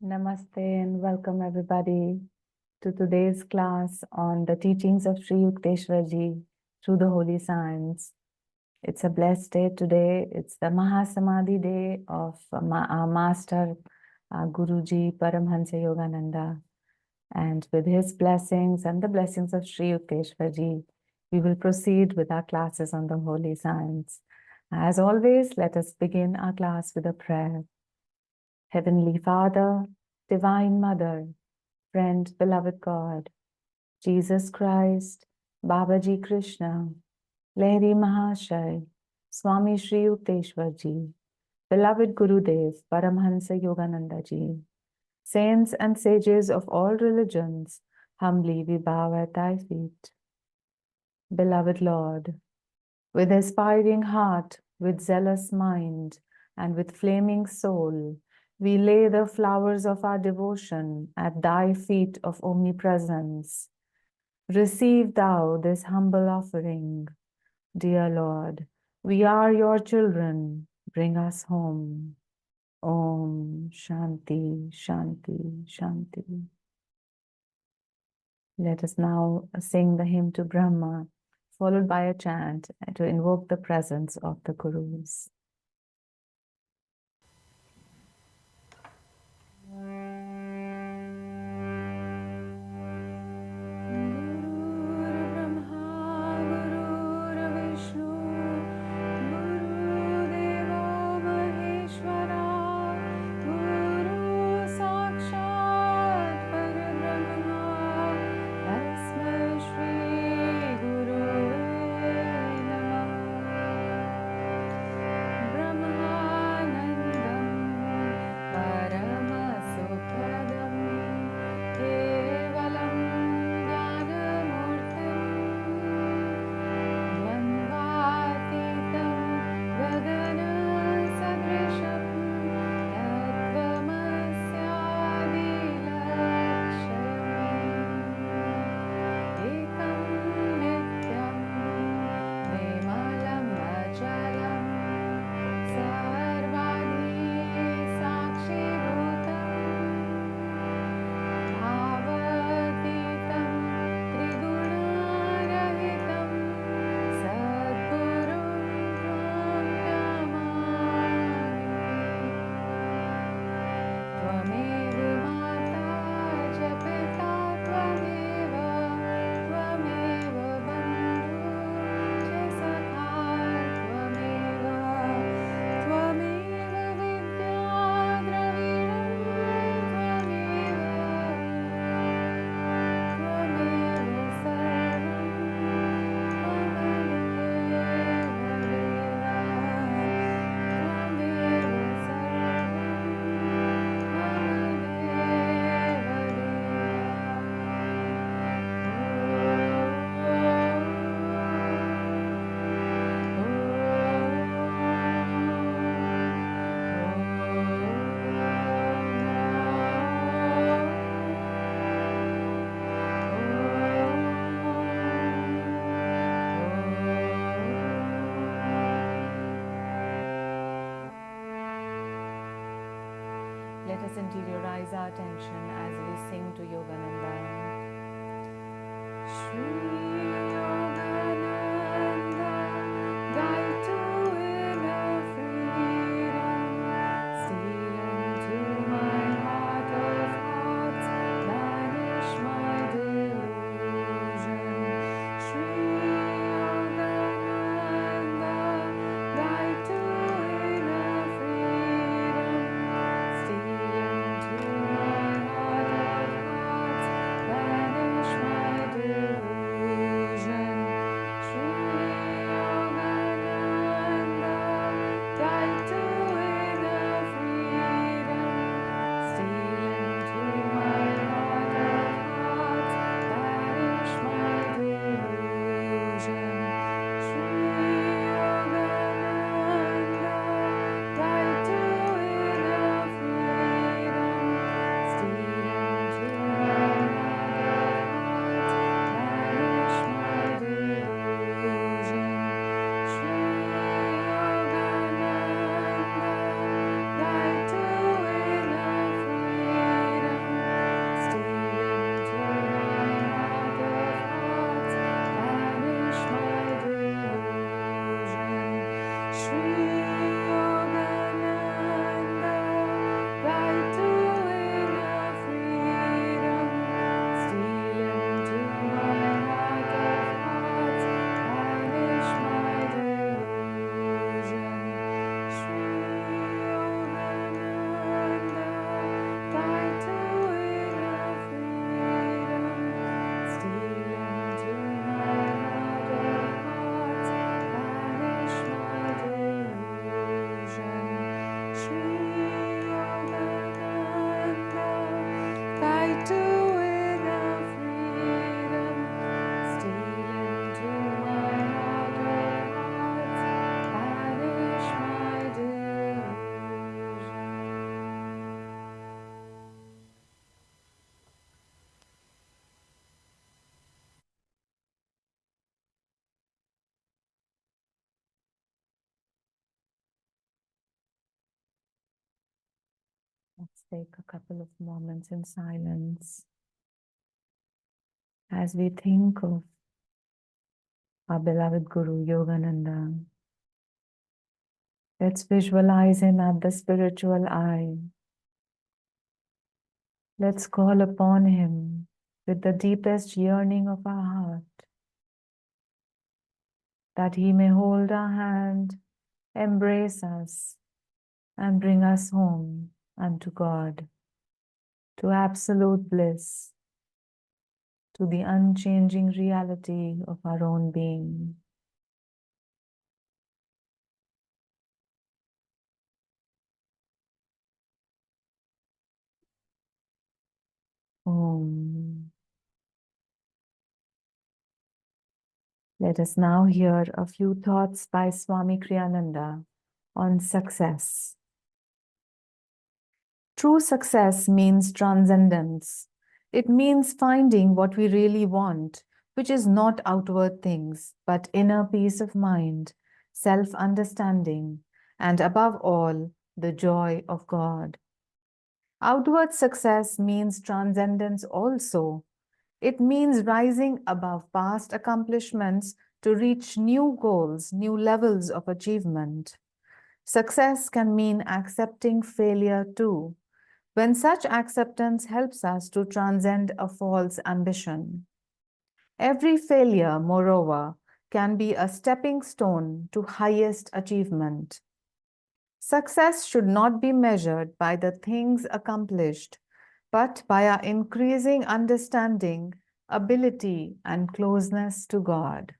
Namaste and welcome everybody to today's class on the teachings of Sri Yukteswar Ji through the Holy Science. It's a blessed day today. It's the Mahasamadhi day of our Master Guruji Paramhansa Yogananda. And with his blessings and the blessings of Sri Yukteswar Ji, we will proceed with our classes on the Holy Science. As always, let us begin our class with a prayer. Heavenly Father, Divine Mother, Friend, Beloved God, Jesus Christ, Babaji Krishna, Lahiri Mahashai, Swami Sri Yukteswar Ji, Beloved Gurudev, Paramhansa Yogananda Ji, Saints and sages of all religions, humbly we bow at thy feet. Beloved Lord, with aspiring heart, with zealous mind, and with flaming soul, we lay the flowers of our devotion at thy feet of omnipresence. Receive thou this humble offering. Dear Lord, we are your children. Bring us home. Om Shanti, Shanti, Shanti. Let us now sing the hymn to Brahma, followed by a chant to invoke the presence of the Gurus. Let us interiorize our attention as we sing to Yogananda. Shri Yogananda, guide to inner freedom, steal into my heart of hearts, banish my delusion. Shri Yogananda, guide to inner freedom, steal into my heart of hearts, banish my delusion. Let's take a couple of moments in silence as we think of our beloved Guru Yogananda. Let's visualize him at the spiritual eye. Let's call upon him with the deepest yearning of our heart, that he may hold our hand, embrace us, and bring us home unto God, to absolute bliss, to the unchanging reality of our own being. Om. Let us now hear a few thoughts by Swami Kriyananda on success. True success means transcendence. It means finding what we really want, which is not outward things, but inner peace of mind, self-understanding, and above all, the joy of God. Outward success means transcendence also. It means rising above past accomplishments to reach new goals, new levels of achievement. Success can mean accepting failure too, when such acceptance helps us to transcend a false ambition. Every failure, moreover, can be a stepping stone to highest achievement. Success should not be measured by the things accomplished, but by our increasing understanding, ability, and closeness to God.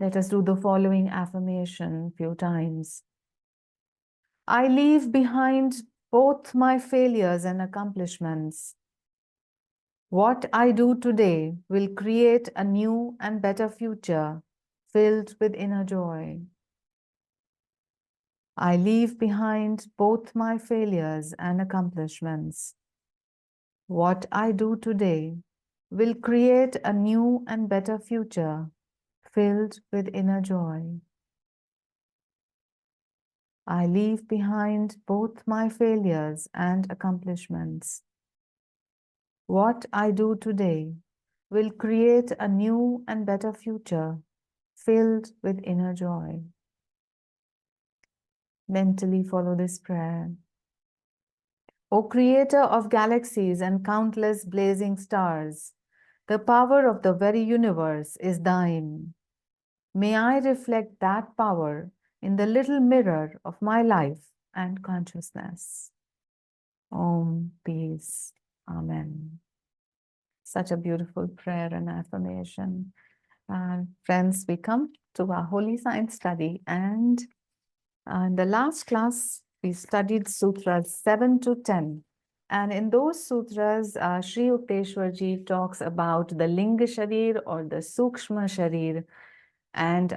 Let us do the following affirmation a few times. I leave behind both my failures and accomplishments. What I do today will create a new and better future filled with inner joy. I leave behind both my failures and accomplishments. What I do today will create a new and better future filled with inner joy. I leave behind both my failures and accomplishments. What I do today will create a new and better future filled with inner joy. Mentally follow this prayer. O Creator of galaxies and countless blazing stars, the power of the very universe is thine. May I reflect that power in the little mirror of my life and consciousness. Om, peace. Amen. Such a beautiful prayer and affirmation. Friends, we come to our Holy Science study, and in the last class, we studied sutras 7 to 10. And in those sutras, Sri Yukteswar Ji talks about the Linga Sharir or the Sukshma Sharir, and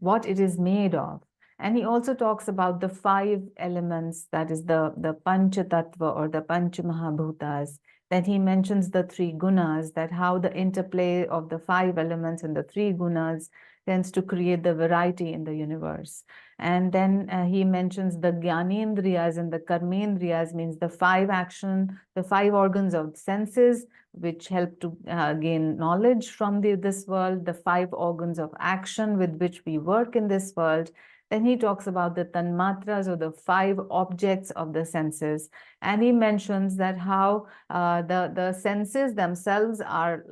what it is made of. And he also talks about the 5 elements, that is the Pancha Tattva or the Pancha Mahabhutas. Then he mentions the 3 gunas, that how the interplay of the 5 elements and the 3 gunas tends to create the variety in the universe. And then he mentions the Gyanendriyas and the Karmendriyas, means the 5 organs of senses, which help to gain knowledge from this world, the 5 organs of action with which we work in this world. Then he talks about the tanmatras, or the 5 objects of the senses. And he mentions that how the senses themselves are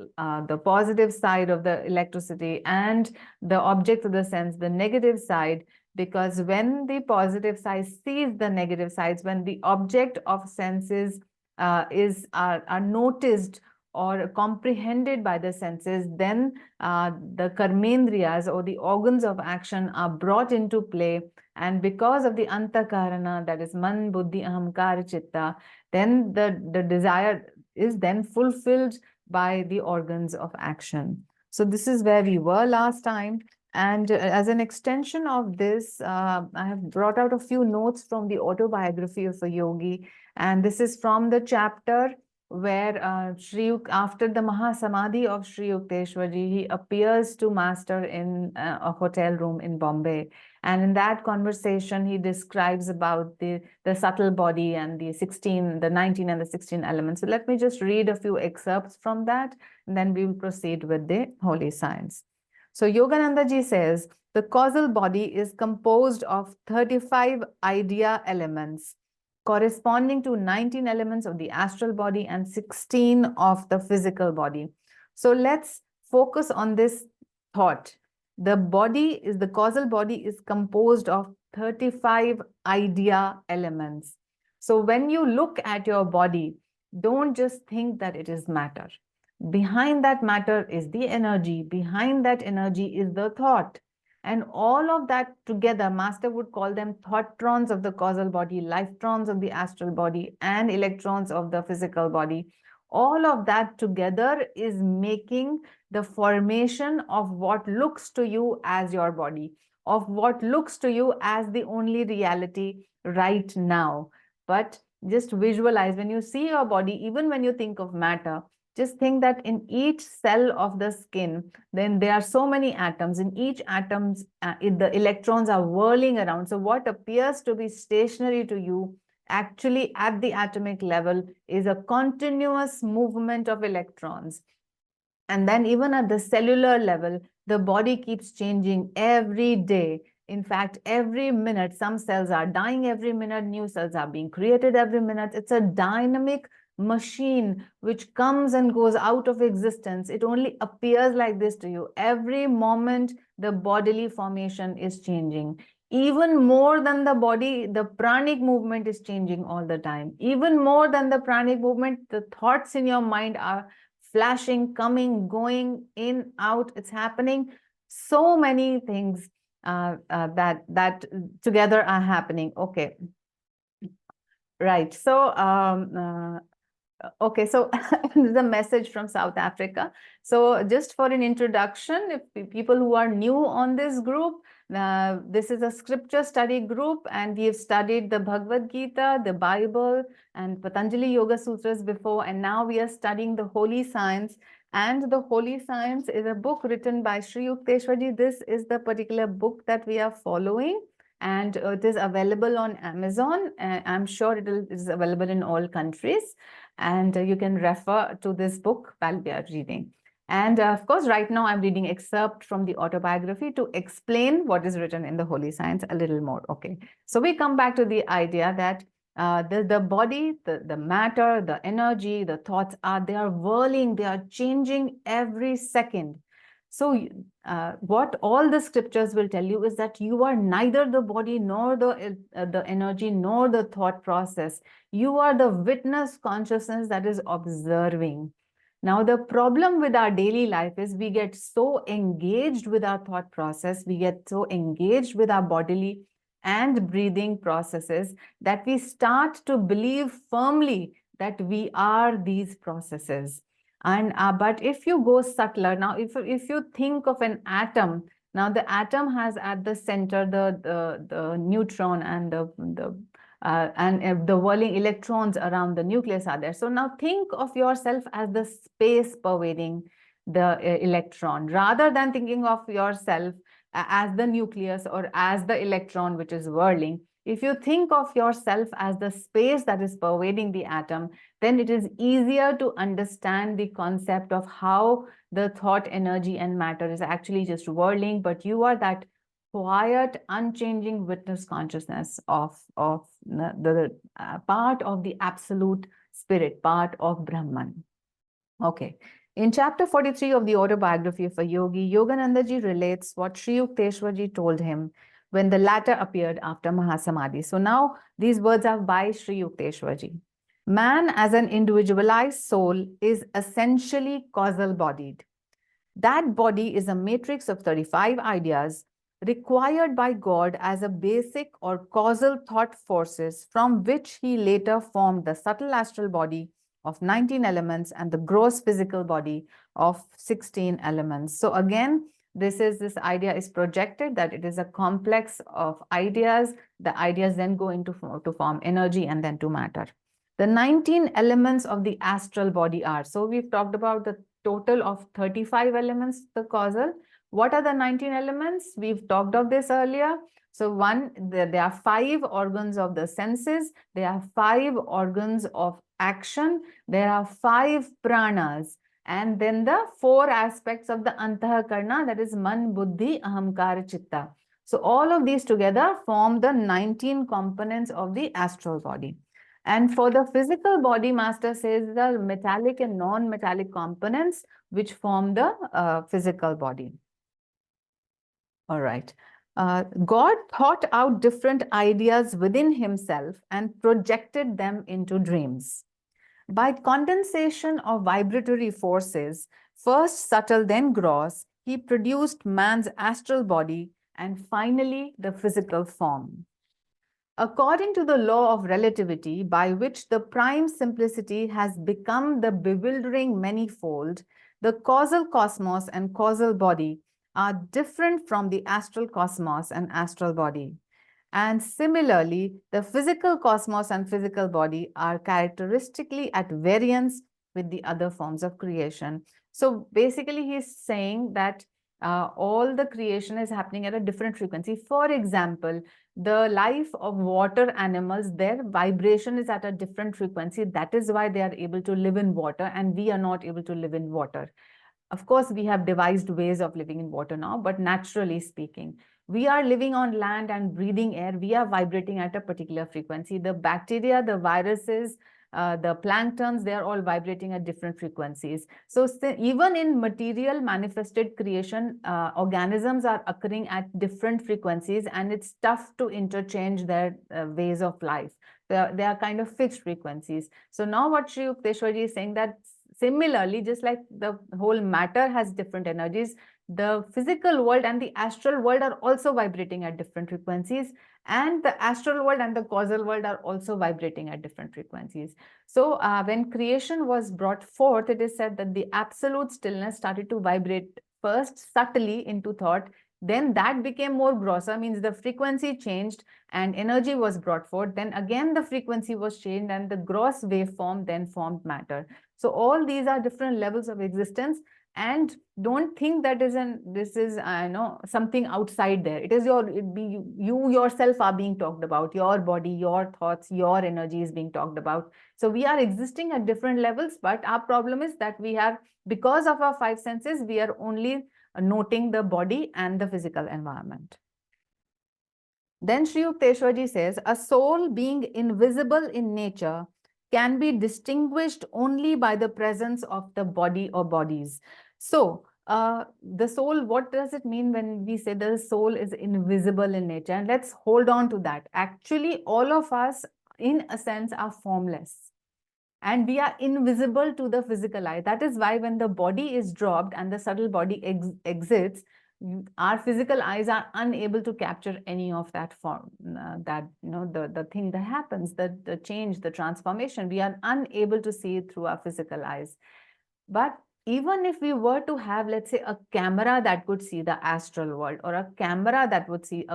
the positive side of the electricity, and the object of the sense, the negative side, because when the positive side sees the negative sides, when the object of senses are noticed or comprehended by the senses, then the karmendriyas, or the organs of action, are brought into play. And because of the antakarana, that is man, buddhi, ahamkara, chitta, then the desire is then fulfilled by the organs of action. So this is where we were last time. And as an extension of this, I have brought out a few notes from the autobiography of a yogi. And this is from the chapter where after the Mahasamadhi of Sri Yukteswar Ji, he appears to Master in a hotel room in Bombay. And in that conversation, he describes about the subtle body and the 19 and the 16 elements. So let me just read a few excerpts from that, and then we will proceed with the holy science. So Yogananda Ji says, the causal body is composed of 35 idea elements, corresponding to 19 elements of the astral body and 16 of the physical body. So let's focus on this thought. The causal body is composed of 35 idea elements. So when you look at your body, don't just think that it is matter. Behind that matter is the energy. Behind that energy is the thought. And all of that together, Master would call them thoughtrons of the causal body, lifetrons of the astral body, and electrons of the physical body. All of that together is making the formation of what looks to you as your body, of what looks to you as the only reality right now. But just visualize, when you see your body, even when you think of matter, just think that in each cell of the skin, then there are so many atoms. In each atoms, the electrons are whirling around. So what appears to be stationary to you, actually at the atomic level, is a continuous movement of electrons. And then even at the cellular level, the body keeps changing every day. In fact, every minute, some cells are dying every minute, new cells are being created every minute. It's a dynamic machine which comes and goes out of existence. It only appears like this to you. Every moment, the bodily formation is changing. Even more than the body, the pranic movement is changing all the time. Even more than the pranic movement, the thoughts in your mind are flashing, coming, going, in, out. It's happening. So many things that together are happening. Okay. Right. So okay, so this is a message from South Africa. So just for an introduction, if people who are new on this group, this is a scripture study group, and we have studied the Bhagavad Gita, the Bible, and Patanjali Yoga Sutras before, and now we are studying the Holy Science. And the Holy Science is a book written by Sri Yukteswar Ji. This is the particular book that we are following, and it is available on Amazon. I'm sure it is available in all countries. And you can refer to this book while we are reading. And of course, right now I'm reading excerpt from the autobiography to explain what is written in the Holy Science a little more. Okay, so we come back to the idea that the body, the matter, the energy, the thoughts they are whirling, they are changing every second. So what all the scriptures will tell you is that you are neither the body nor the energy nor the thought process. You are the witness consciousness that is observing. Now, the problem with our daily life is we get so engaged with our thought process, we get so engaged with our bodily and breathing processes that we start to believe firmly that we are these processes. And but if you go subtler, now if you think of an atom, now the atom has at the center the neutron and the whirling electrons around the nucleus are there. So now think of yourself as the space pervading the electron, rather than thinking of yourself as the nucleus or as the electron which is whirling, if you think of yourself as the space that is pervading the atom, then it is easier to understand the concept of how the thought, energy, and matter is actually just whirling, but you are that quiet, unchanging witness consciousness of the part of the absolute spirit, part of Brahman. Okay. In chapter 43 of the autobiography of a yogi, Yoganandaji relates what Sri Yukteswarji told him when the latter appeared after Mahasamadhi. So now these words are by Sri Yukteswarji. Man as an individualized soul is essentially causal bodied. That body is a matrix of 35 ideas required by God as a basic or causal thought forces from which he later formed the subtle astral body of 19 elements and the gross physical body of 16 elements. So again, this idea is projected that it is a complex of ideas. The ideas then go into to form energy and then to matter. The 19 elements of the astral body are, so we've talked about the total of 35 elements, the causal. What are the 19 elements? We've talked of this earlier. So one, there are 5 organs of the senses. There are 5 organs of action. There are 5 pranas. And then the 4 aspects of the Antahakarna, that is Man, Buddhi, Ahamkara, Chitta. So all of these together form the 19 components of the astral body. And for the physical body, Master says the metallic and non-metallic components which form the physical body. All right. God thought out different ideas within himself and projected them into dreams. By condensation of vibratory forces, first subtle then gross, he produced man's astral body and finally the physical form. According to the law of relativity, by which the prime simplicity has become the bewildering manifold, the causal cosmos and causal body are different from the astral cosmos and astral body. And similarly, the physical cosmos and physical body are characteristically at variance with the other forms of creation. So basically, he's saying that all the creation is happening at a different frequency. For example, the life of water animals, their vibration is at a different frequency. That is why they are able to live in water and we are not able to live in water. Of course, we have devised ways of living in water now, but naturally speaking, we are living on land and breathing air. We are vibrating at a particular frequency. The bacteria, the viruses, the planktons, they are all vibrating at different frequencies. So even in material manifested creation, organisms are occurring at different frequencies, and it's tough to interchange their ways of life. They are kind of fixed frequencies. So now what Sri Yukteswarji is saying that similarly, just like the whole matter has different energies, the physical world and the astral world are also vibrating at different frequencies, and the astral world and the causal world are also vibrating at different frequencies. So when creation was brought forth, it is said that the absolute stillness started to vibrate first subtly into thought, then that became more grosser, means the frequency changed and energy was brought forth, then again the frequency was changed and the gross waveform then formed matter. So all these are different levels of existence, and don't think that this is something outside there. It is you yourself are being talked about, your body, your thoughts, your energy is being talked about. So we are existing at different levels, but our problem is that we have, because of our 5 senses, we are only noting the body and the physical environment. Then Sri Yukteswarji says, a soul being invisible in nature can be distinguished only by the presence of the body or bodies. So the soul, what does it mean when we say the soul is invisible in nature? And let's hold on to that. Actually, all of us, in a sense, are formless. And we are invisible to the physical eye. That is why when the body is dropped and the subtle body exits, our physical eyes are unable to capture any of that form, the thing that happens, the change, the transformation. We are unable to see it through our physical eyes. But even if we were to have, let's say, a camera that could see the astral world, or a camera that would see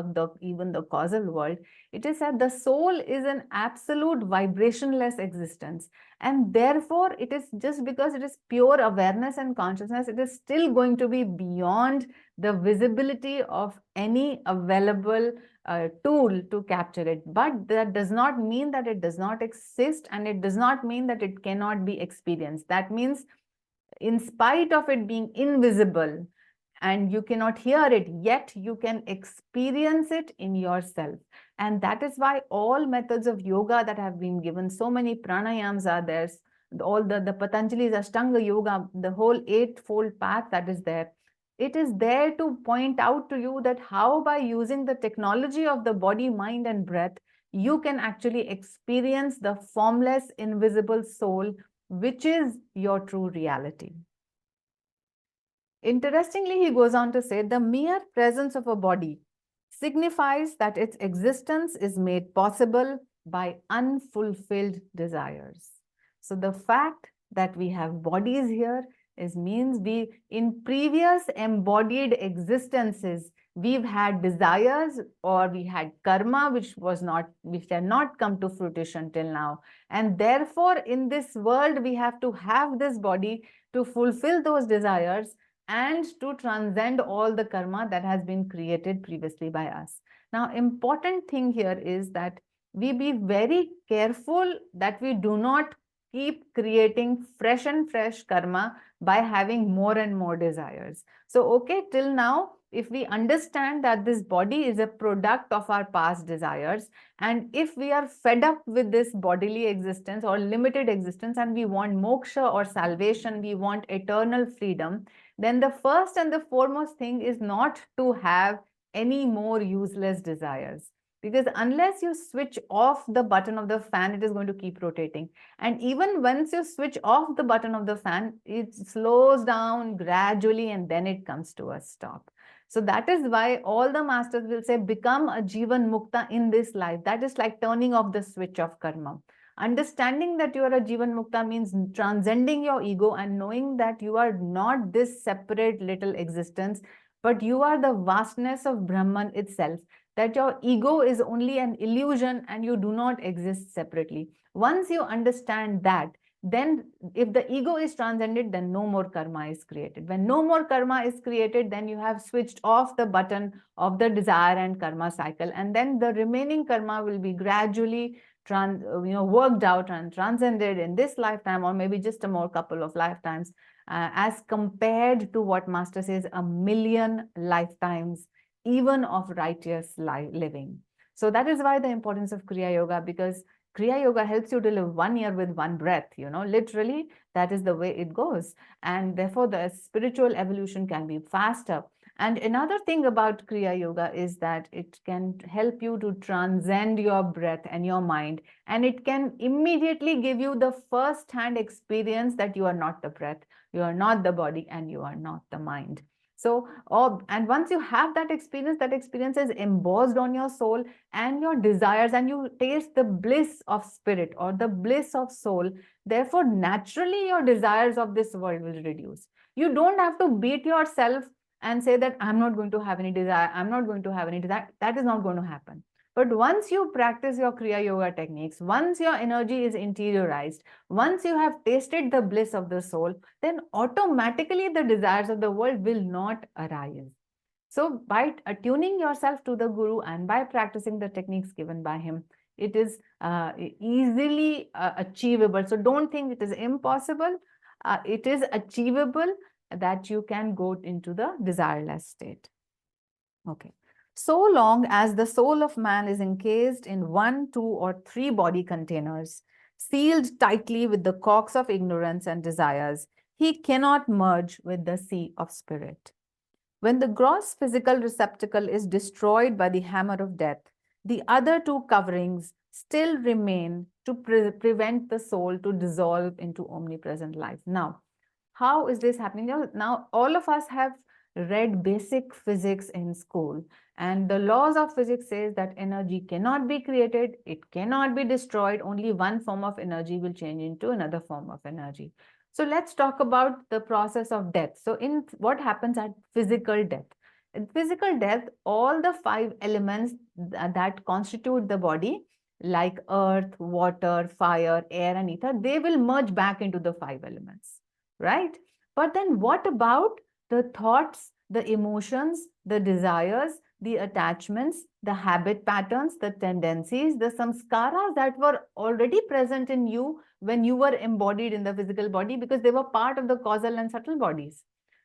even the causal world, it is said the soul is an absolute vibrationless existence. And therefore, it is just because it is pure awareness and consciousness, it is still going to be beyond the visibility of any available tool to capture it. But that does not mean that it does not exist, and it does not mean that it cannot be experienced. That means, in spite of it being invisible and you cannot hear it, yet you can experience it in yourself. And that is why all methods of yoga that have been given, so many pranayams are there, all the Patanjali's Ashtanga Yoga, the whole eightfold path that is there. It is there to point out to you that how, by using the technology of the body, mind, and breath, you can actually experience the formless, invisible soul, which is your true reality. Interestingly, he goes on to say, the mere presence of a body signifies that its existence is made possible by unfulfilled desires. So the fact that we have bodies here means we, in previous embodied existences, we've had desires, or we had karma which had not come to fruition till now. And therefore, in this world, we have to have this body to fulfill those desires and to transcend all the karma that has been created previously by us. Now, important thing here is that we be very careful that we do not keep creating fresh and fresh karma by having more and more desires. So, okay, till now, if we understand that this body is a product of our past desires, and if we are fed up with this bodily existence or limited existence, and we want moksha or salvation, we want eternal freedom, then the first and the foremost thing is not to have any more useless desires. Because unless you switch off the button of the fan, it is going to keep rotating. And even once you switch off the button of the fan, it slows down gradually and then it comes to a stop. So that is why all the masters will say, become a Jivan Mukta in this life. That is like turning off the switch of karma. Understanding that you are a Jivan Mukta means transcending your ego and knowing that you are not this separate little existence, but you are the vastness of Brahman itself. That your ego is only an illusion and you do not exist separately. Once you understand that, then if the ego is transcended, then no more karma is created. When no more karma is created, then you have switched off the button of the desire and karma cycle, and then the remaining karma will be gradually worked out and transcended in this lifetime, or maybe just a more couple of lifetimes, as compared to what Master says, 1,000,000 lifetimes, even of righteous living. So that is why the importance of Kriya Yoga, because Kriya Yoga helps you to live 1 year with one breath, literally, that is the way it goes. And therefore, the spiritual evolution can be faster. And another thing about Kriya Yoga is that it can help you to transcend your breath and your mind. And it can immediately give you the first-hand experience that you are not the breath, you are not the body, and you are not the mind. So, and once you have that experience is embossed on your soul and your desires, and you taste the bliss of spirit or the bliss of soul. Therefore, naturally, your desires of this world will reduce. You don't have to beat yourself and say that I'm not going to have any desire, I'm not going to have any desire. That is not going to happen. But once you practice your Kriya Yoga techniques, once your energy is interiorized, once you have tasted the bliss of the soul, then automatically the desires of the world will not arise. So by attuning yourself to the Guru and by practicing the techniques given by him, it is easily achievable. So don't think it is impossible. It is achievable that you can go into the desireless state. Okay. So long as the soul of man is encased in 1, 2, or 3 body containers, sealed tightly with the corks of ignorance and desires, he cannot merge with the sea of spirit. When the gross physical receptacle is destroyed by the hammer of death, the other 2 coverings still remain to prevent the soul to dissolve into omnipresent life. Now, how is this happening? Now, all of us have read basic physics in school, and the laws of physics says that energy cannot be created, it cannot be destroyed, only one form of energy will change into another form of energy. So let's talk about the process of death. So in what happens at physical death? In physical death, all the 5 elements that constitute the body, like earth, water, fire, air, and ether, they will merge back into the 5 elements, right? But then what about the thoughts, the emotions, the desires, the attachments, the habit patterns, the tendencies, the samskaras that were already present in you when you were embodied in the physical body, because they were part of the causal and subtle bodies.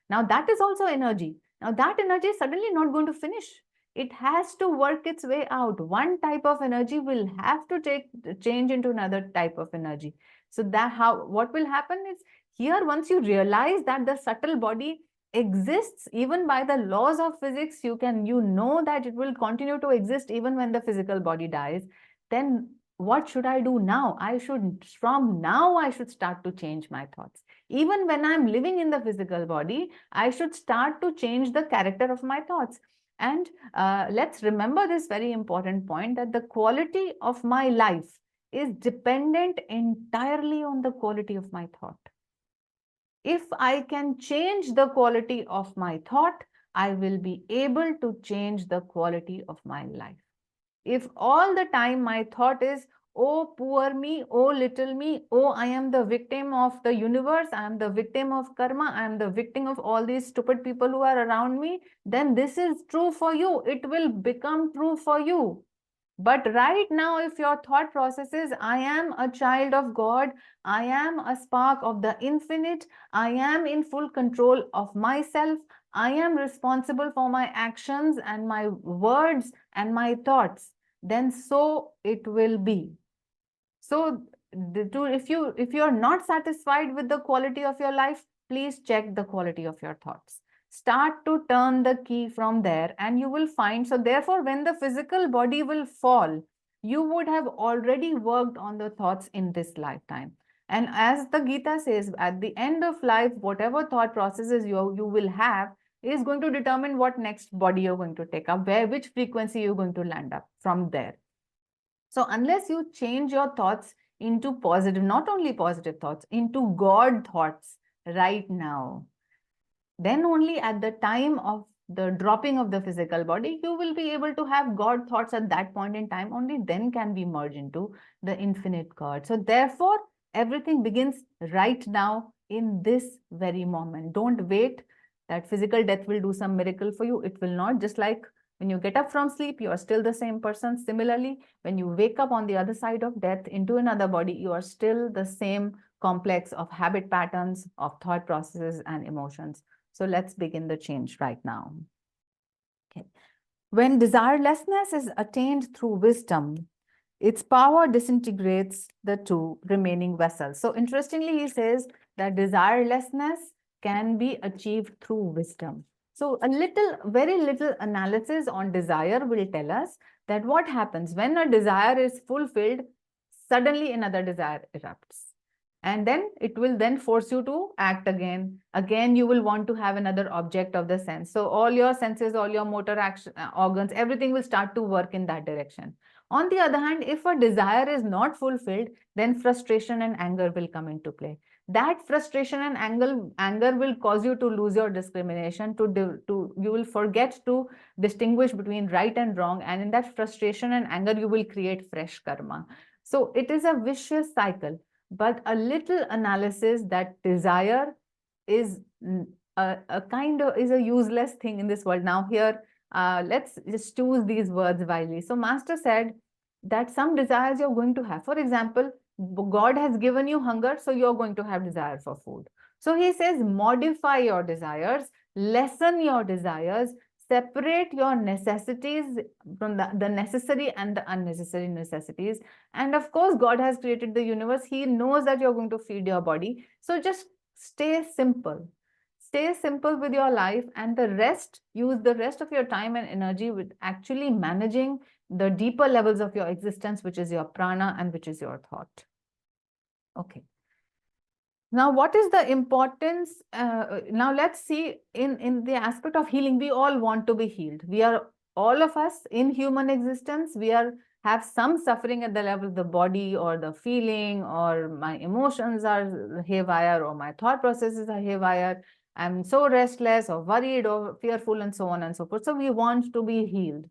Now that is also energy. Now that energy is suddenly not going to finish. It has to work its way out. One type of energy will have to change into another type of energy. So that what will happen is, here, once you realize that the subtle body exists even by the laws of physics, you know that it will continue to exist even when the physical body dies. Then what should I do now? From now, I should start to change my thoughts. Even when I'm living in the physical body, I should start to change the character of my thoughts. And let's remember this very important point, that the quality of my life is dependent entirely on the quality of my thought. If I can change the quality of my thought, I will be able to change the quality of my life. If all the time my thought is, oh, poor me, oh, little me, oh, I am the victim of the universe, I am the victim of karma, I am the victim of all these stupid people who are around me, then this is true for you. It will become true for you. But right now, if your thought process is, I am a child of God, I am a spark of the infinite, I am in full control of myself, I am responsible for my actions and my words and my thoughts, then so it will be. So if you are not satisfied with the quality of your life, please check the quality of your thoughts. Start to turn the key from there, and you will find. So therefore, when the physical body will fall, you would have already worked on the thoughts in this lifetime. And as the Gita says, at the end of life, whatever thought processes you will have is going to determine what next body you're going to take up, which frequency you're going to land up from there. So unless you change your thoughts into positive, not only positive thoughts, into God thoughts right now, then only at the time of the dropping of the physical body, you will be able to have God thoughts at that point in time. Only then can we merge into the infinite God. So therefore, everything begins right now in this very moment. Don't wait that physical death will do some miracle for you. It will not. Just like when you get up from sleep, you are still the same person. Similarly, when you wake up on the other side of death into another body, you are still the same complex of habit patterns, of thought processes and emotions. So let's begin the change right now. Okay. When desirelessness is attained through wisdom, its power disintegrates the two remaining vessels. So interestingly, he says that desirelessness can be achieved through wisdom. So very little analysis on desire will tell us that what happens when a desire is fulfilled, suddenly another desire erupts. And then it will then force you to act again. Again, you will want to have another object of the sense. So all your senses, all your motor action, organs, everything will start to work in that direction. On the other hand, if a desire is not fulfilled, then frustration and anger will come into play. That frustration and anger will cause you to lose your discrimination, you will forget to distinguish between right and wrong. And in that frustration and anger, you will create fresh karma. So it is a vicious cycle. But a little analysis that desire is a useless thing in this world. Now here, let's just choose these words wisely. So Master said that some desires you're going to have. For example, God has given you hunger, so you're going to have desire for food. So he says, modify your desires, lessen your desires, separate your necessities from the necessary and the unnecessary necessities. And of course, God has created the universe. He knows that you're going to feed your body. So just stay simple. Stay simple with your life, and the rest, use the rest of your time and energy with actually managing the deeper levels of your existence, which is your prana and which is your thought. Okay. Now, what is the importance? Now, let's see in the aspect of healing, we all want to be healed. We are all of us in human existence, we have some suffering at the level of the body or the feeling, or my emotions are haywire, or my thought processes are haywire. I'm so restless or worried or fearful and so on and so forth. So we want to be healed.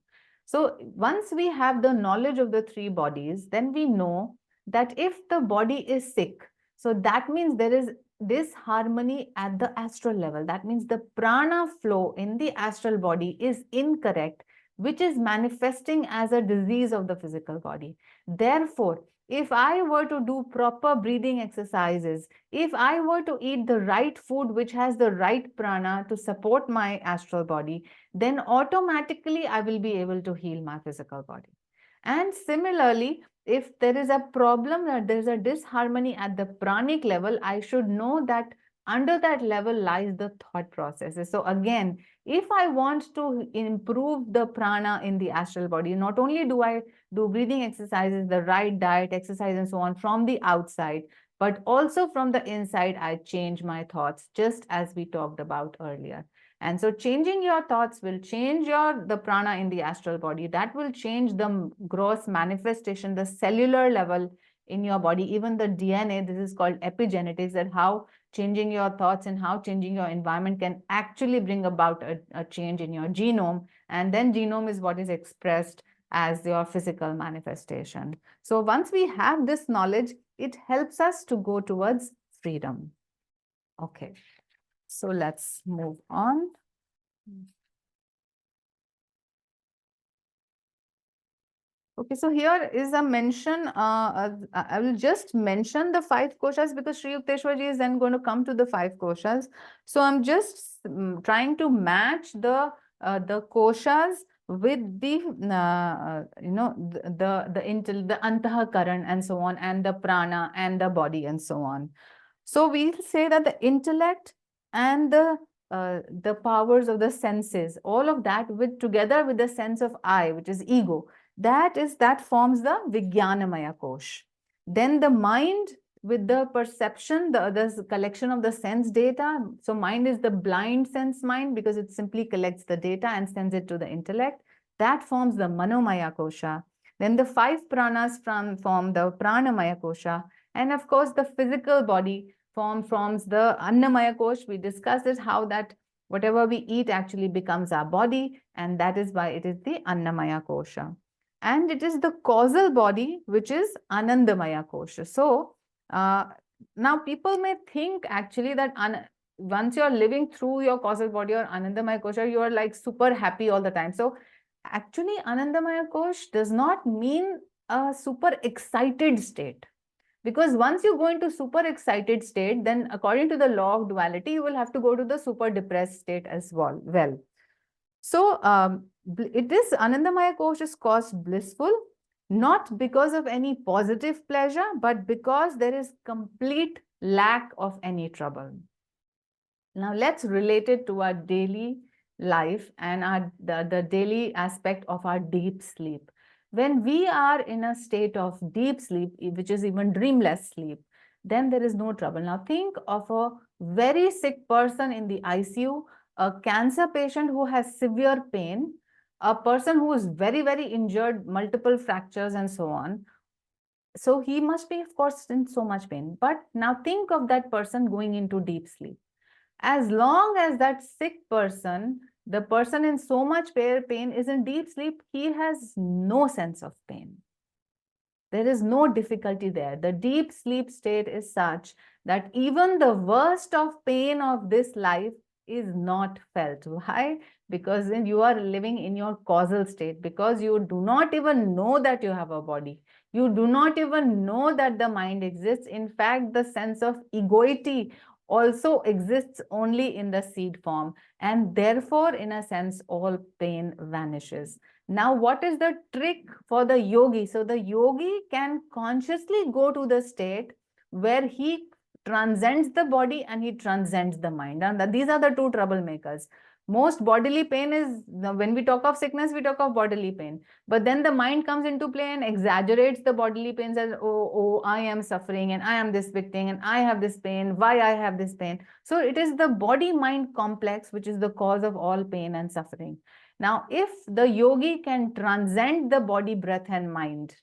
So once we have the knowledge of the three bodies, then we know that if the body is sick, so that means there is disharmony at the astral level. That means the prana flow in the astral body is incorrect, which is manifesting as a disease of the physical body. Therefore, if I were to do proper breathing exercises, if I were to eat the right food which has the right prana to support my astral body, then automatically I will be able to heal my physical body. And similarly, if there is a problem, that there is a disharmony at the pranic level, I should know that under that level lies the thought processes. So again, if I want to improve the prana in the astral body, not only do I do breathing exercises, the right diet, exercise and so on from the outside, but also from the inside, I change my thoughts, just as we talked about earlier. And so changing your thoughts will change the prana in the astral body. That will change the gross manifestation, the cellular level in your body, even the DNA. This is called epigenetics, that how changing your thoughts and how changing your environment can actually bring about a change in your genome. And then genome is what is expressed as your physical manifestation. So once we have this knowledge, it helps us to go towards freedom. Okay. So let's move on. Okay, so here is a mention. I will just mention the 5 koshas because Sri Yukteswar ji is then going to come to the 5 koshas. So I'm just trying to match the koshas with the the antahakaran and so on, and the prana and the body and so on. So we'll say that the intellect and the powers of the senses, all of that with together with the sense of I, which is ego, that forms the Vijnanamaya Kosh. Then the mind with the perception, the collection of the sense data. So mind is the blind sense mind because it simply collects the data and sends it to the intellect. That forms the Manomaya Kosha. Then the 5 pranas form the Pranamaya Kosha. And of course, the physical body forms the Annamaya Kosh. We discussed it, how that whatever we eat actually becomes our body, and that is why it is the Annamaya Kosha. And it is the causal body which is Anandamaya Kosha. So now people may think actually that once you're living through your causal body or Anandamaya Kosha, you are like super happy all the time. So actually Anandamaya Kosh does not mean a super excited state. Because once you go into super excited state, then according to the law of duality, you will have to go to the super depressed state as well. So it is Anandamaya Kosh is caused blissful, not because of any positive pleasure, but because there is complete lack of any trouble. Now let's relate it to our daily life and the daily aspect of our deep sleep. When we are in a state of deep sleep, which is even dreamless sleep, then there is no trouble. Now think of a very sick person in the ICU, a cancer patient who has severe pain, a person who is very, very injured, multiple fractures and so on. So he must be, of course, in so much pain. But now think of that person going into deep sleep. As long as that sick person, the person in so much pain is in deep sleep, he has no sense of pain. There is no difficulty there. The deep sleep state is such that even the worst of pain of this life is not felt. Why? Because then you are living in your causal state, because you do not even know that you have a body. You do not even know that the mind exists. In fact, the sense of egoity also exists only in the seed form. And therefore, in a sense, all pain vanishes. Now, what is the trick for the yogi? So the yogi can consciously go to the state where he transcends the body and he transcends the mind. And these are the two troublemakers. Most bodily pain is, when we talk of sickness, we talk of bodily pain. But then the mind comes into play and exaggerates the bodily pains as, oh, I am suffering and I am this big thing and I have this pain, why I have this pain. So it is the body-mind complex which is the cause of all pain and suffering. Now, if the yogi can transcend the body, breath, and mind,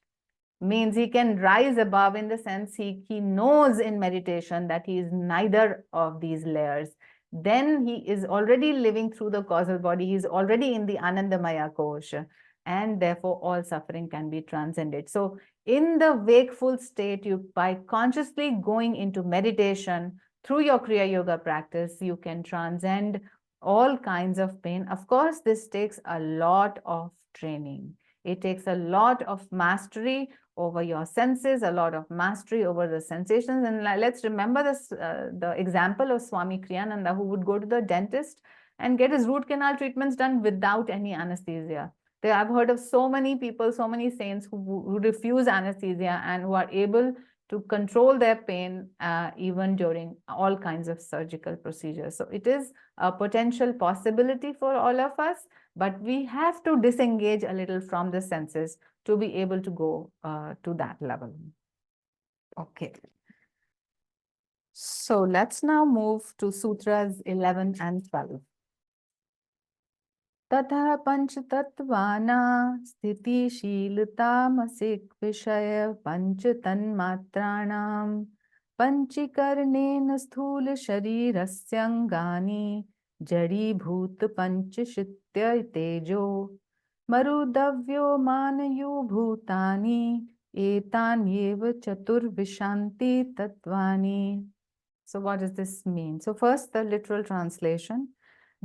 means he can rise above in the sense he knows in meditation that he is neither of these layers, then he is already living through the causal body, he is already in the Anandamaya kosha, and therefore all suffering can be transcended. So in the wakeful state, you, by consciously going into meditation through your Kriya Yoga practice, you can transcend all kinds of pain. Of course, this takes a lot of training. It takes a lot of mastery over your senses, a lot of mastery over the sensations. And let's remember this, the example of Swami Kriyananda, who would go to the dentist and get his root canal treatments done without any anesthesia. I've heard of so many people, so many saints who refuse anesthesia and who are able to control their pain even during all kinds of surgical procedures. So it is a potential possibility for all of us, but we have to disengage a little from the senses to be able to go to that level. Okay. So let's now move to Sutras 11 and 12. तथा पंचतत्वाना स्थितिशीलतामसिक विषय पंचतन्मात्राणां पंचीकरणेन स्थूल शरीरस्यंगानि जडीभूत पंचशित्य तेजो मरुदव्यो मानयो भूतानि एतान्येव चतुर्विशान्ति तत्वानि. So what does this mean? So first, the literal translation.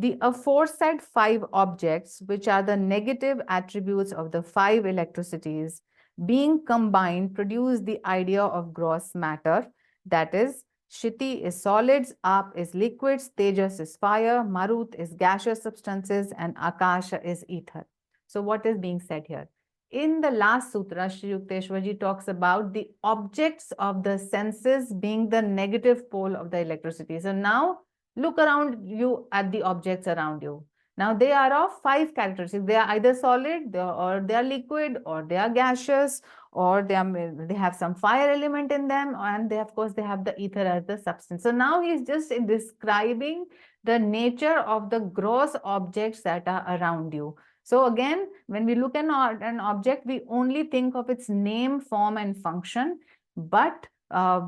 The aforesaid 5 objects, which are the negative attributes of the 5 electricities, being combined, produce the idea of gross matter. That is, Shiti is solids, Ap is liquids, Tejas is fire, Marut is gaseous substances, and Akasha is ether. So what is being said here? In the last sutra, Sri Yukteswar ji talks about the objects of the senses being the negative pole of the electricity. So now, look around you at the objects around you. Now they are of 5 characteristics. They are either solid, or they are liquid, or they are gaseous, or they have some fire element in them, and of course they have the ether as the substance. So now he is just describing the nature of the gross objects that are around you. So again, when we look at an object, we only think of its name, form, and function, but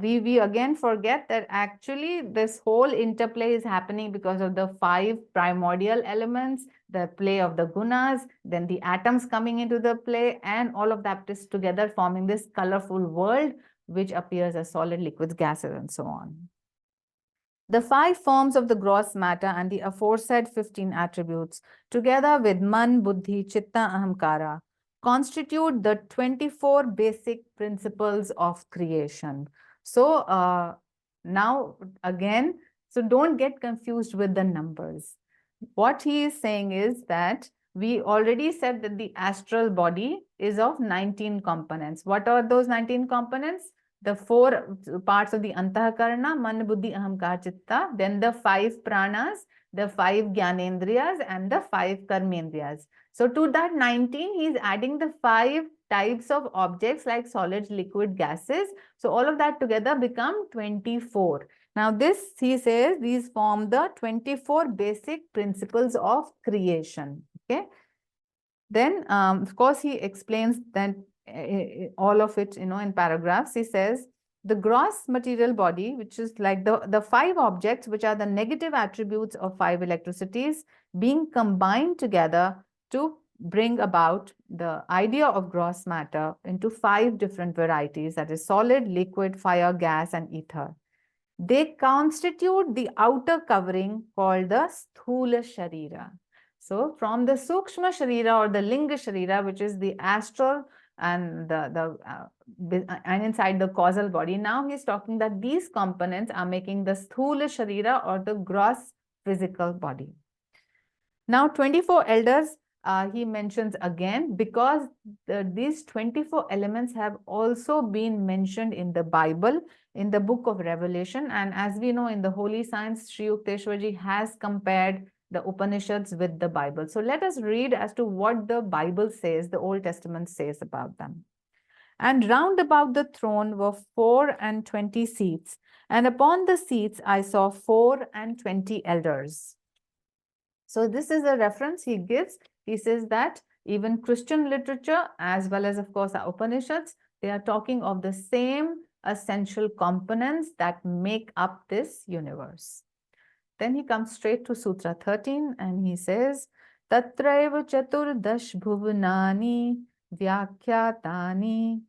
we again forget that actually this whole interplay is happening because of the 5 primordial elements, the play of the gunas, then the atoms coming into the play, and all of that is together forming this colorful world, which appears as solid, liquids, gases, and so on. The 5 forms of the gross matter and the aforesaid 15 attributes, together with man, buddhi, chitta, ahamkara, constitute the 24 basic principles of creation. So now again, so don't get confused with the numbers. What he is saying is that we already said that the astral body is of 19 components. What are those 19 components? The 4 parts of the Antahakarana, Man, Buddhi, Ahamkar, Chitta, then the 5 pranas, the 5 Gyanendriyas, and the 5 Karmendriyas. So to that 19, he is adding the 5 types of objects like solids, liquid, gases. So all of that together become 24. Now this, he says, these form the 24 basic principles of creation. Okay. Then, of course, he explains that all of it, in paragraphs. He says, the gross material body, which is like the 5 objects, which are the negative attributes of 5 electricities, being combined together to bring about the idea of gross matter into 5 different varieties, that is solid, liquid, fire, gas, and ether. They constitute the outer covering called the Sthula Sharira. So from the Sukshma Sharira or the Linga Sharira, which is the astral and and inside the causal body, now he's talking that these components are making the Sthula Sharira or the gross physical body. Now 24 elders, he mentions again, because these 24 elements have also been mentioned in the Bible, in the book of Revelation. And as we know, in the holy science, Sri Yukteswar ji has compared the Upanishads with the Bible. So let us read as to what the Bible says, the Old Testament says about them. And round about the throne were 24 seats, and upon the seats I saw 24 elders. So this is a reference he gives he says that even Christian literature, as well as, of course, the Upanishads, they are talking of the same essential components that make up this universe. Then he comes straight to Sutra 13 and he says, Tatraiva chaturdash bhuvanani vyakhyatani.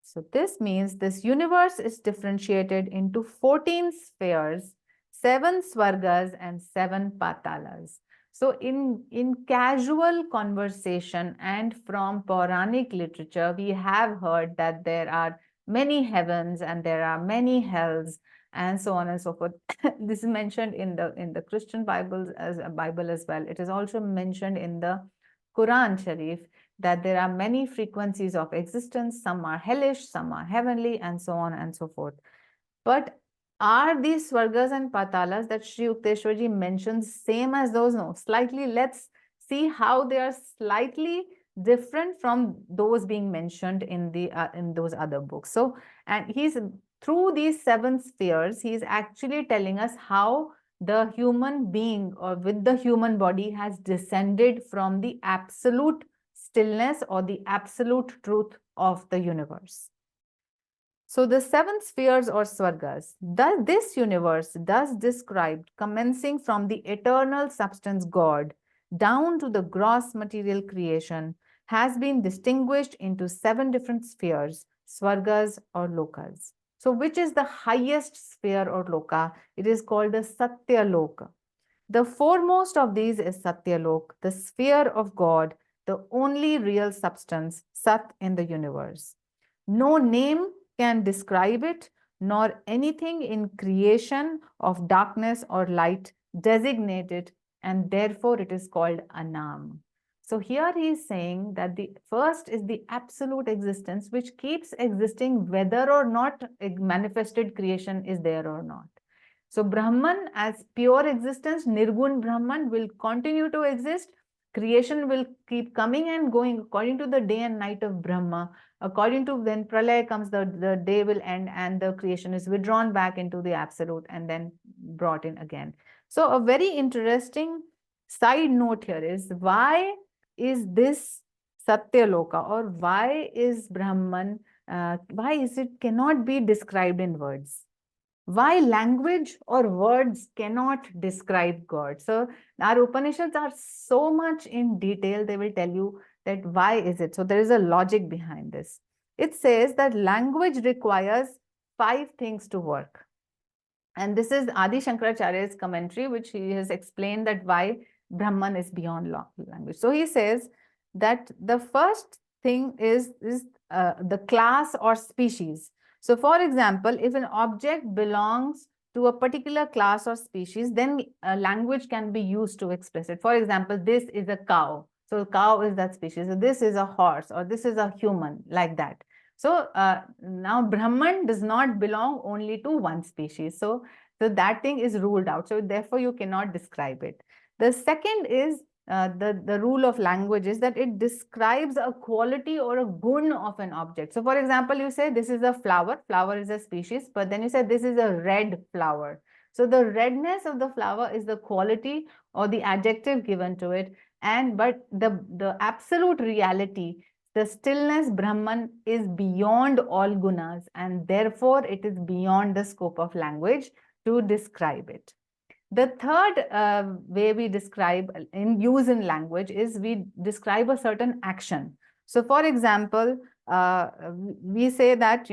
So this means this universe is differentiated into 14 spheres, 7 swargas and 7 patalas. So in casual conversation and from Puranic literature, we have heard that there are many heavens and there are many hells and so on and so forth. This is mentioned in the Christian Bibles as a Bible as well. It is also mentioned in the Quran Sharif that there are many frequencies of existence. Some are hellish, some are heavenly, and so on and so forth. But are these swargas and patalas that Sri Yukteswarji mentions same as those? No, slightly. Let's see how they are slightly different from those being mentioned in the in those other books. So, and he's through these 7 spheres, he's actually telling us how the human being or with the human body has descended from the absolute stillness or the absolute truth of the universe. So the 7 spheres or swargas, this universe thus described commencing from the eternal substance God down to the gross material creation has been distinguished into 7 different spheres, swargas or lokas. So which is the highest sphere or loka? It is called the Satya Loka. The foremost of these is Satyalok, the sphere of God, the only real substance, Sat, in the universe. No name can describe it, nor anything in creation of darkness or light designate it, and therefore it is called Anam. So here he is saying that the first is the absolute existence, which keeps existing whether or not a manifested creation is there or not. So Brahman as pure existence, Nirgun Brahman, will continue to exist. Creation will keep coming and going according to the day and night of Brahma. According to when Pralaya comes, the day will end and the creation is withdrawn back into the absolute and then brought in again. So a very interesting side note here is why is this Satya Loka, or why is Brahman, why is it cannot be described in words? Why language or words cannot describe God? So our Upanishads are so much in detail, they will tell you that why is it. So there is a logic behind this. It says that language requires 5 things to work. And this is Adi Shankaracharya's commentary, which he has explained that why Brahman is beyond language. So he says that the first thing is the class or species. So for example, if an object belongs to a particular class or species, then language can be used to express it. For example, this is a cow. So cow is that species. So this is a horse, or this is a human, like that. So now Brahman does not belong only to one species. So that thing is ruled out. So therefore you cannot describe it. The second is the rule of language is that it describes a quality or a gun of an object. So for example, you say this is a flower. Flower is a species, but then you say this is a red flower. So the redness of the flower is the quality or the adjective given to it. But the absolute reality, the stillness Brahman, is beyond all gunas, and therefore it is beyond the scope of language to describe it. The third way we describe use in language is we describe a certain action. So for example, we say that,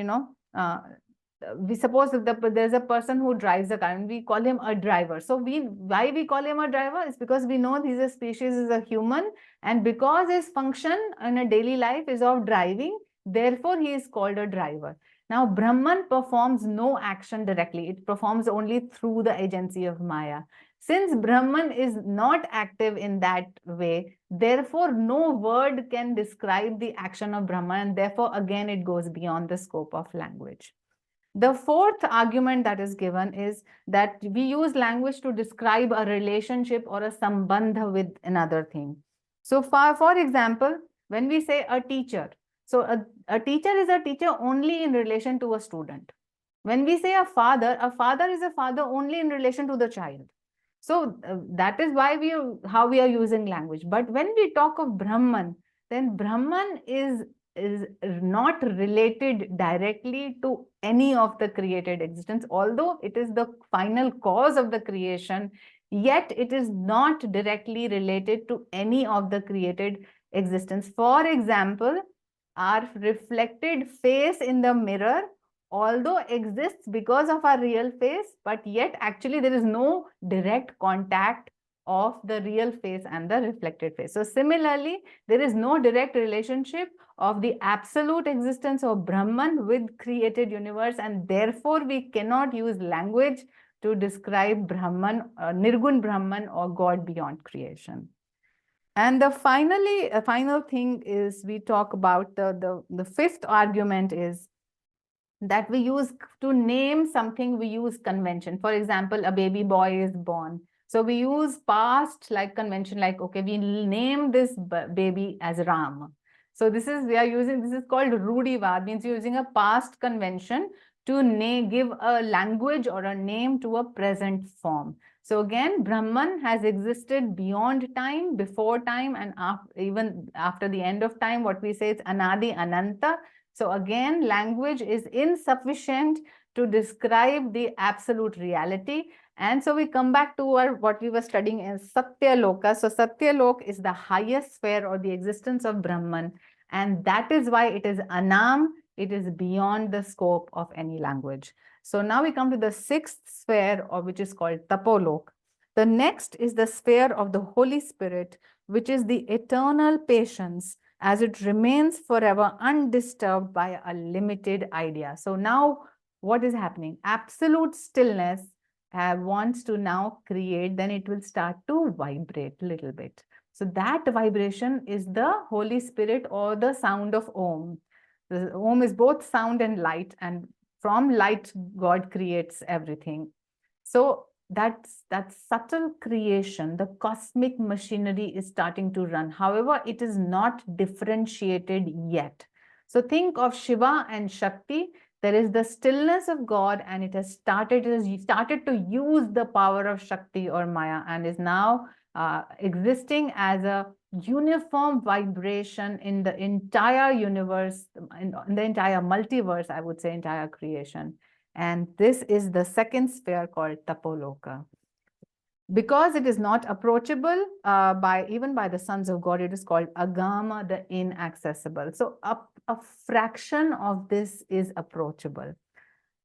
we suppose that there's a person who drives a car and we call him a driver. So why we call him a driver is because we know he's a species, is a human, and because his function in a daily life is of driving, therefore he is called a driver. Now Brahman performs no action directly. It performs only through the agency of Maya. Since Brahman is not active in that way, therefore no word can describe the action of Brahman, and therefore again it goes beyond the scope of language. The fourth argument that is given is that we use language to describe a relationship or a sambandha with another thing. So for example, when we say a teacher, so a teacher is a teacher only in relation to a student. When we say a father is a father only in relation to the child. So that is why how we are using language. But when we talk of Brahman, then Brahman is not related directly to any of the created existence, although it is the final cause of the creation, yet it is not directly related to any of the created existence. For example, our reflected face in the mirror, although exists because of our real face, but yet actually there is no direct contact of the real face and the reflected face. So similarly, there is no direct relationship of the absolute existence of Brahman with created universe, and therefore we cannot use language to describe Brahman, Nirgun Brahman, or God beyond creation. And the final thing is, we talk about the fifth argument is that we use to name something, we use convention. For example, a baby boy is born. So we use past like convention, like, okay, we name this baby as Ram. So this is called Rudivad, means using a past convention to give a language or a name to a present form. So again, Brahman has existed beyond time, before time, and even after the end of time. What we say is Anadi Ananta. So again, language is insufficient to describe the absolute reality. And so we come back to what we were studying as Satyaloka. So Satyalok is the highest sphere or the existence of Brahman. And that is why it is Anam. It is beyond the scope of any language. So now we come to the sixth sphere, or which is called Tapolok. The next is the sphere of the Holy Spirit, which is the eternal patience, as it remains forever undisturbed by a limited idea. So now what is happening? Absolute stillness wants to now create, then it will start to vibrate a little bit. So that vibration is the Holy Spirit, or the sound of Om. The Om is both sound and light, and from light, God creates everything. So that subtle creation, the cosmic machinery is starting to run. However, it is not differentiated yet. So think of Shiva and Shakti. There is the stillness of God, and it has started to use the power of Shakti or Maya, and is now existing as a uniform vibration in the entire universe, in the entire multiverse, I would say, entire creation. And this is the second sphere called Tapoloka. Because it is not approachable even by the sons of God, it is called Agama, the inaccessible. So a fraction of this is approachable.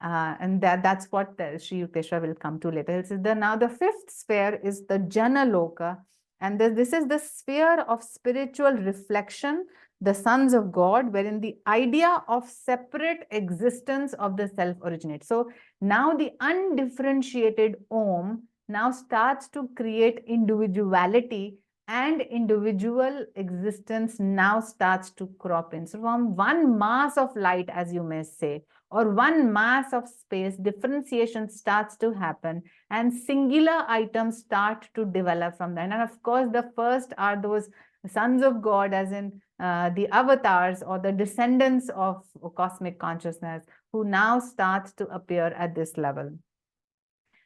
And that's what Sri Yukteswar will come to later. Now the fifth sphere is the Janaloka. And this is the sphere of spiritual reflection, the sons of God, wherein the idea of separate existence of the self originates. So now the undifferentiated Om now starts to create individuality, and individual existence now starts to crop in. So from one mass of light, as you may say, or one mass of space, differentiation starts to happen, and singular items start to develop from that. And of course, the first are those sons of God, as in the avatars or the descendants of cosmic consciousness, who now start to appear at this level.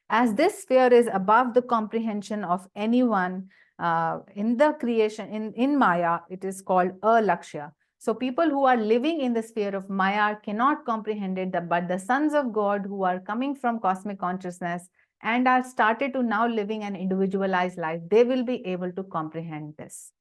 As this sphere is above the comprehension of anyone in the creation, in Maya, it is called Alakshya. So people who are living in the sphere of Maya cannot comprehend it, but the sons of God who are coming from cosmic consciousness and are started to now living an individualized life, they will be able to comprehend this.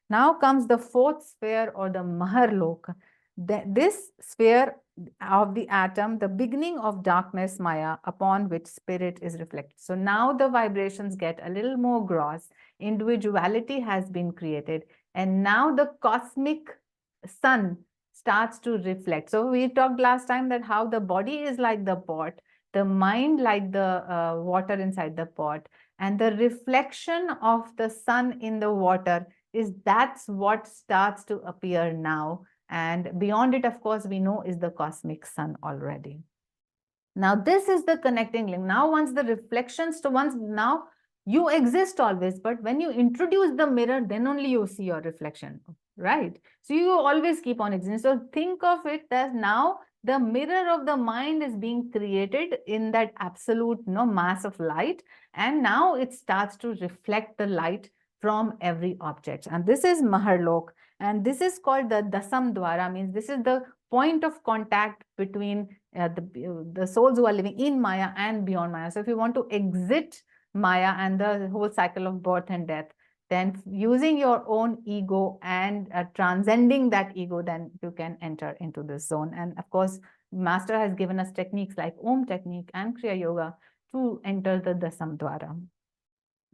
Now comes the fourth sphere, or the Maharloka. This sphere of the atom, the beginning of darkness, Maya, upon which spirit is reflected. So now the vibrations get a little more gross. Individuality has been created, and now the cosmic sun starts to reflect. So we talked last time that how the body is like the pot, the mind like the water inside the pot, and the reflection of the sun in the water that's what starts to appear now. And beyond it, of course, we know is the cosmic sun already. Now, this is the connecting link. Now, once the reflections to now you exist always, but when you introduce the mirror, then only you see your reflection. right? So you always keep on existing. So think of it as now the mirror of the mind is being created in that absolute mass of light, and now it starts to reflect the light from every object. And this is Maharlok, and this is called the Dasam Dwara, means this is the point of contact between the souls who are living in Maya and beyond Maya. So if you want to exit Maya and the whole cycle of birth and death, then using your own ego and transcending that ego, then you can enter into this zone. And of course, Master has given us techniques like Om technique and Kriya Yoga to enter the Dasam Dwara.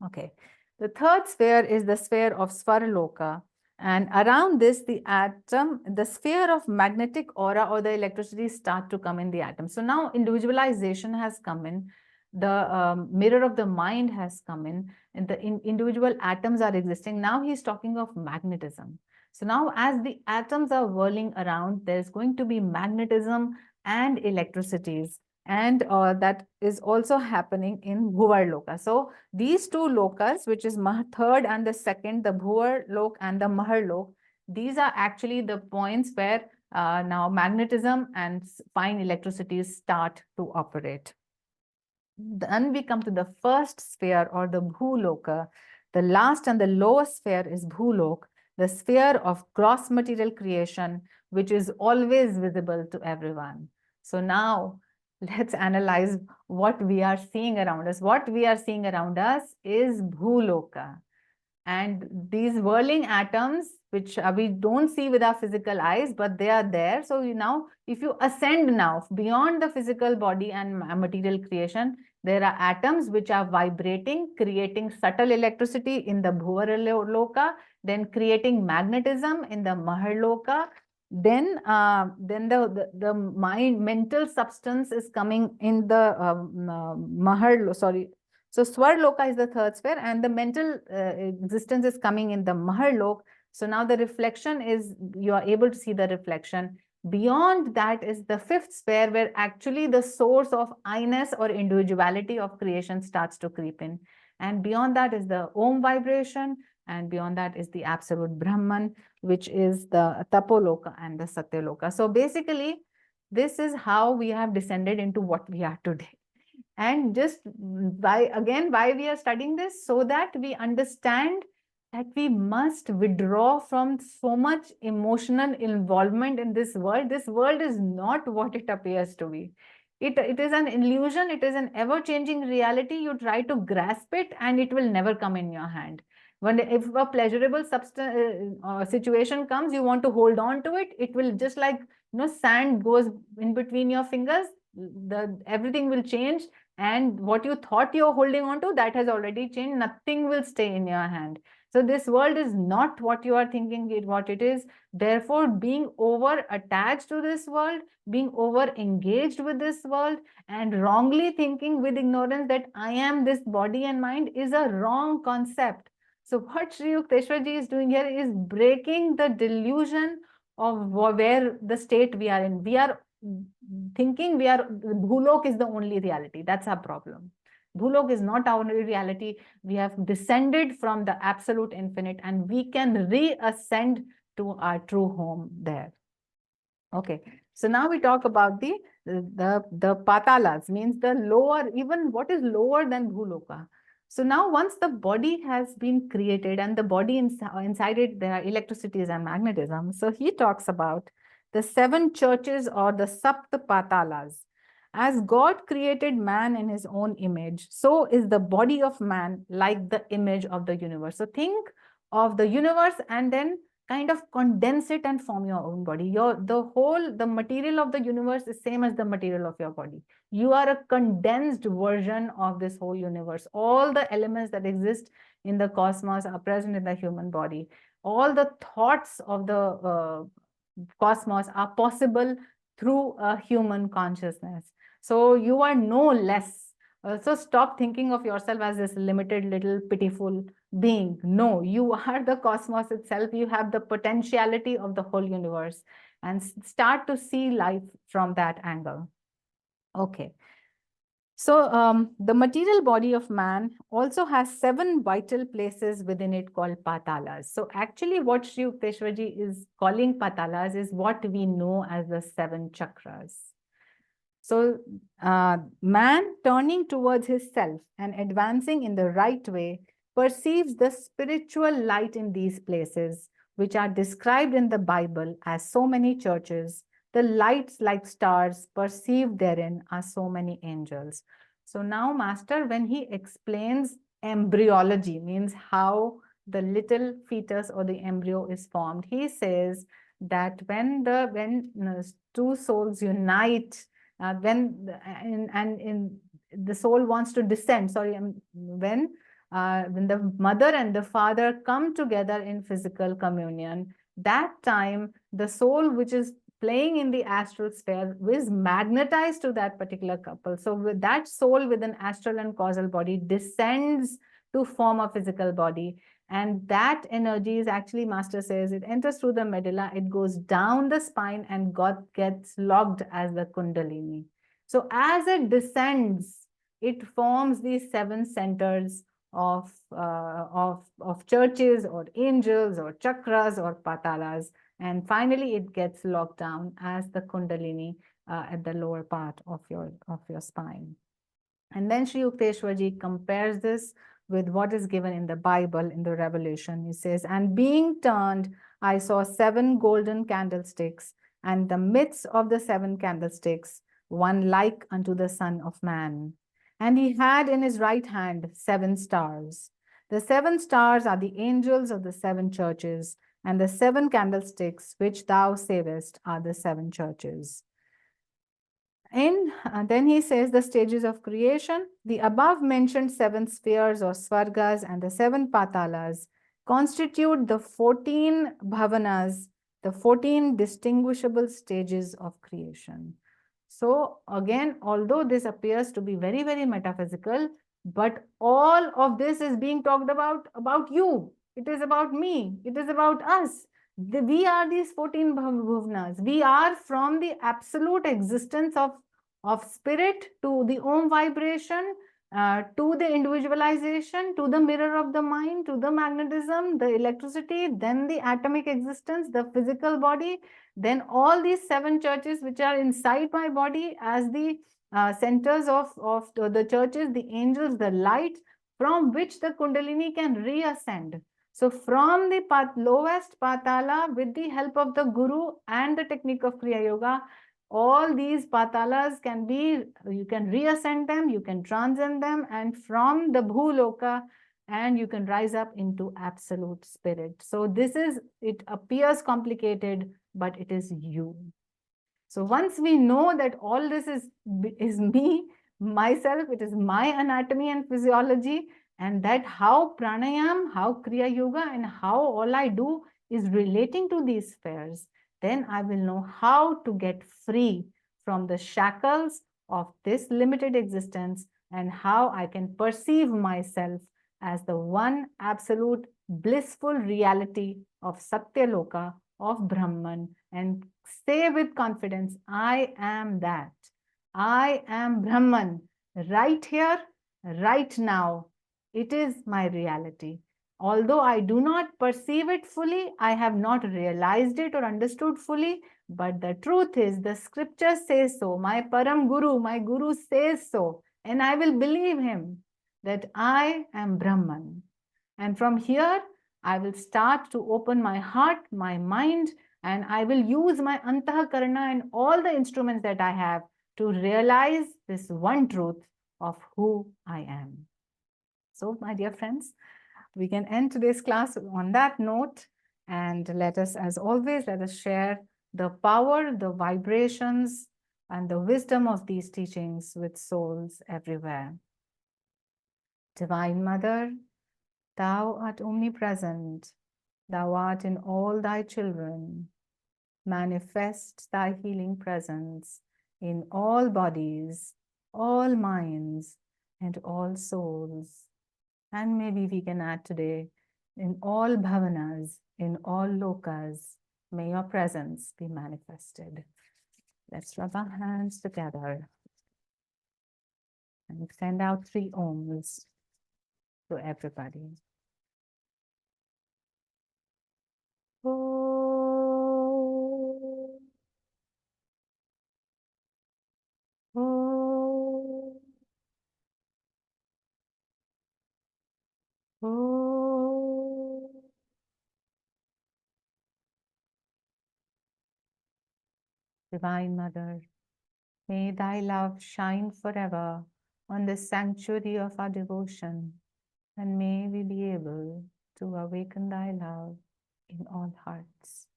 Okay. The third sphere is the sphere of Svarloka. And around this, the atom, the sphere of magnetic aura or the electricity start to come in the atom. So now individualization has come in. The mirror of the mind has come in, and the individual atoms are existing. Now he's talking of magnetism. So now as the atoms are whirling around, there's going to be magnetism and electricities. And that is also happening in Bhuvar Loka. So these two lokas, which is third and the second, the Bhuvar Lok and the Mahar Lok, these are actually the points where now magnetism and fine electricities start to operate. Then we come to the first sphere or the Bhuloka. The last and the lowest sphere is Bhulok, the sphere of gross material creation, which is always visible to everyone. So now let's analyze what we are seeing around us. What we are seeing around us is Bhuloka. And these whirling atoms, which we don't see with our physical eyes, but they are there. So now, if you ascend now beyond the physical body and material creation, there are atoms which are vibrating, creating subtle electricity in the Bhuvaraloka, then creating magnetism in the Maharloka. Then the mind, mental substance is coming in the So Swarloka is the third sphere, and the mental existence is coming in the Maharlok. So now the reflection is, you are able to see the reflection. Beyond that is the fifth sphere, where actually the source of I-ness or individuality of creation starts to creep in. And beyond that is the Om vibration, and beyond that is the absolute Brahman, which is the Tapoloka and the Satyaloka. So basically, this is how we have descended into what we are today. And just why we are studying this, so that we understand that we must withdraw from so much emotional involvement in this world. This world is not what it appears to be. It is an illusion. It is an ever-changing reality. You try to grasp it and it will never come in your hand. If a pleasurable situation comes, you want to hold on to it. It will just like sand goes in between your fingers. Everything will change, and what you thought you're holding on to, that has already changed. Nothing will stay in your hand. So this world is not what you are thinking what it is. Therefore, being over attached to this world, being over engaged with this world, and wrongly thinking with ignorance that I am this body and mind is a wrong concept. So what Sri Yukteswar Ji is doing here is breaking the delusion of where the state we are in. We are thinking Bhulok is the only reality. That's our problem. Bhulok is not our only reality. We have descended from the absolute infinite, and we can reascend to our true home there. Okay, so now we talk about the patalas, means the lower, even what is lower than Bhuloka. So now once the body has been created, and the body inside it, there are electricities and magnetism. So he talks about the 7 churches or the Sapta Patalas. As God created man in his own image, so is the body of man like the image of the universe. So think of the universe and then kind of condense it and form your own body. The material of the universe is same as the material of your body. You are a condensed version of this whole universe. All the elements that exist in the cosmos are present in the human body. All the thoughts of the cosmos are possible through a human consciousness. So you are no less. So stop thinking of yourself as this limited little pitiful being. No, you are the cosmos itself. You have the potentiality of the whole universe, and start to see life from that angle. Okay. So the material body of man also has 7 vital places within it called patalas. So actually what Sri Yukteswarji is calling patalas is what we know as the 7 chakras. So man turning towards his self and advancing in the right way perceives the spiritual light in these places, which are described in the Bible as so many churches. The lights like stars perceived therein are so many angels. So now Master, when he explains embryology, means how the little fetus or the embryo is formed, he says that when two souls unite, when the soul wants to descend, when the mother and the father come together in physical communion, that time the soul which is playing in the astral sphere is magnetized to that particular couple. So with that soul with an astral and causal body descends to form a physical body. And that energy is actually, Master says, it enters through the medulla, it goes down the spine and gets locked as the Kundalini. So as it descends, it forms these 7 centers of churches or angels or chakras or patalas. And finally, it gets locked down as the Kundalini at the lower part of your spine. And then Sri Yukteswarji compares this with what is given in the Bible, in the Revelation. He says, and being turned, I saw 7 golden candlesticks, and the midst of the 7 candlesticks, one like unto the Son of Man. And he had in his right hand 7 stars. The 7 stars are the angels of the 7 churches, and the 7 candlesticks which thou savest are the 7 churches. And then he says the stages of creation, the above mentioned 7 spheres or svargas and the 7 patalas constitute the 14 bhavanas, the 14 distinguishable stages of creation. So again, although this appears to be very, very metaphysical, but all of this is being talked about you. It is about me. It is about us. We are these 14 bhuvanas. We are from the absolute existence of spirit to the Om vibration, to the individualization, to the mirror of the mind, to the magnetism, the electricity, then the atomic existence, the physical body, then all these 7 churches which are inside my body as the centers of the churches, the angels, the light, from which the Kundalini can reascend. So from the lowest Patala, with the help of the Guru and the technique of Kriya Yoga, all these Patalas can be, you can reascend them, you can transcend them, and from the Bhuloka, and you can rise up into absolute spirit. So this is, it appears complicated, but it is you. So once we know that all this is me, myself, it is my anatomy and physiology, and that how pranayam, how Kriya Yoga, and how all I do is relating to these spheres, then I will know how to get free from the shackles of this limited existence and how I can perceive myself as the one absolute blissful reality of Satyaloka, of Brahman, and say with confidence, I am that. I am Brahman right here, right now. It is my reality. Although I do not perceive it fully, I have not realized it or understood fully, but the truth is the scripture says so. My Param Guru, my Guru says so, and I will believe him that I am Brahman. And from here, I will start to open my heart, my mind, and I will use my Antahakarana and all the instruments that I have to realize this one truth of who I am. So, my dear friends, we can end today's class on that note, and let us, as always, let us share the power, the vibrations, and the wisdom of these teachings with souls everywhere. Divine Mother, thou art omnipresent, thou art in all thy children. Manifest thy healing presence in all bodies, all minds, and all souls. And maybe we can add today, in all bhavanas, in all lokas, may your presence be manifested. Let's rub our hands together. And send out 3 ohms to everybody. Om. Om. Om. Divine Mother, may thy love shine forever on the sanctuary of our devotion, and may we be able to awaken thy love in all hearts.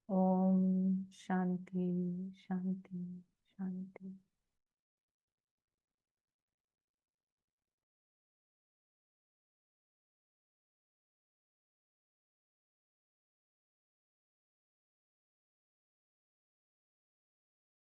Om Shanti, Shanti, Shanti.